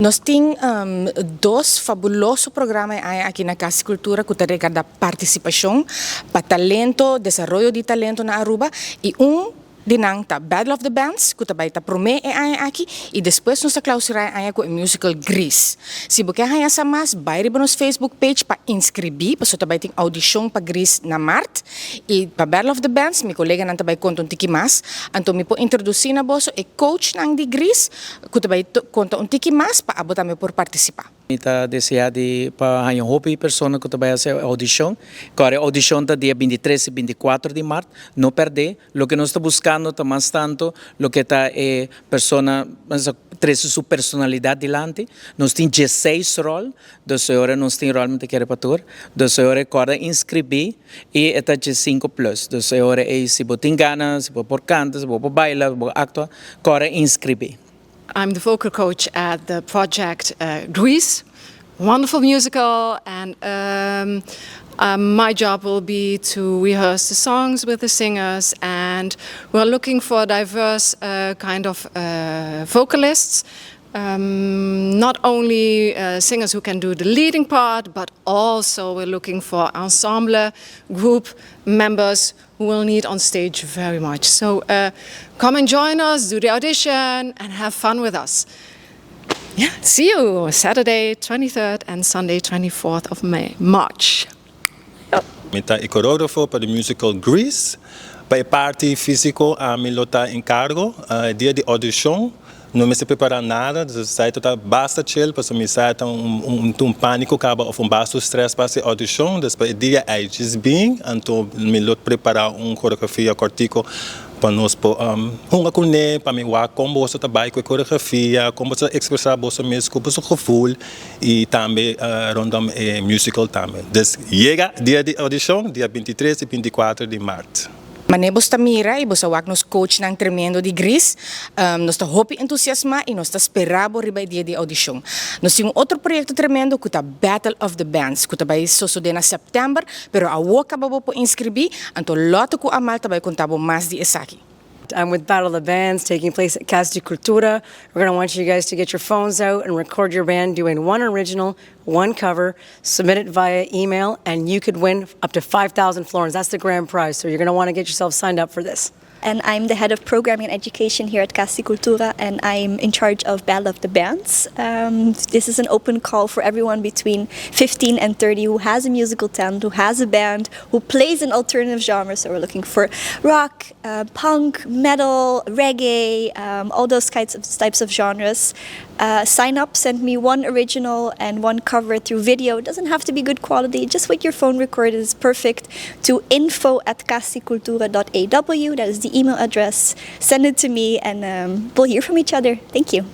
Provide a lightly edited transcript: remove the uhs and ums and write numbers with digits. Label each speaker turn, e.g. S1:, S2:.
S1: Nós temos dois fabulosos programas aqui na Cas di Cultura que trata da participação, para talento, desenvolvimento de talento na Aruba e dinang ta Battle of the Bands, que também ta prome aqui e depois nós clausurar com o musical Grease. Se você quer saber mais, vai para nosso Facebook page para inscrever, porque também tem audição para Grease na Marte e para Battle of the Bands, meu colega não também conta tiki mais, então me pode introduzir na bolsa e coach nang de Grease, que também conta tiki mais para abotar me por participar.
S2: Está deseado para a hobby pessoa que vai fazer audição. Agora a audição está dia 23 e 24 de março. Não perder. O que nós estamos buscando está mais tanto. O que está é pessoa traz sua personalidade delante. Nós temos 16 roles. 12 horas nós temos realmente que repatur. 12 horas agora inscrever e está 5 plus. 12 horas é se você tem ganas, se você por cantar, se você por bailar, se você actuar, agora inscrever.
S3: I'm the vocal coach at the project Grease, wonderful musical, and my job will be to rehearse the songs with the singers, and we're looking for diverse kind of vocalists. Not only singers who can do the leading part, but also we're looking for ensemble group members who will need on stage very much. So come and join us, do the audition, and have fun with us. Yeah, see you Saturday 23rd and Sunday 24th of March.
S4: Mita coreógrafo para o musical Grease. Para a parte físico, a milota encargo, dia de audição. Não me se prepara nada, o site está bastante chill, porque me site pânico, acaba ou bastante stress para a audição, depois dia é just being, então me lot preparar coreografia cortico para nós para me ver como você trabalha com a coreografia, como você expressar você mesmo com o seu gevoel e também rondom musical também. Então, chega dia de audição, dia 23 e 24 de março.
S1: Manebos tamira e bosa wak nos coach ng tremendo de Grease, nos ta hopi entusiasma e nos ta esperabo riba dia de audição. Nós temos outro projeto tremendo que tá Battle of the Bands, que tá vai suceder na setembro, pero a woka babo po inscrever, anto loto ko amal ta vai contabo mais de esaki.
S5: I'm with Battle of the Bands taking place at Cas di Cultura. We're going to want you guys to get your phones out and record your band doing one original, one cover, submit it via email, and you could win up to 5,000 florins. That's the grand prize, so you're going to want to get yourself signed up for this.
S6: And I'm the head of programming and education here at Cas di Cultura, and I'm in charge of Battle of the Bands. This is an open call for everyone between 15 and 30 who has a musical talent, who has a band, who plays an alternative genre. So we're looking for rock, punk, metal, reggae, all those types of genres. Sign up, send me one original and one cover through video. It doesn't have to be good quality, just with your phone recorded is perfect, to info@casdicultura.aw. That is the email address. Send it to me and we'll hear from each other. Thank you.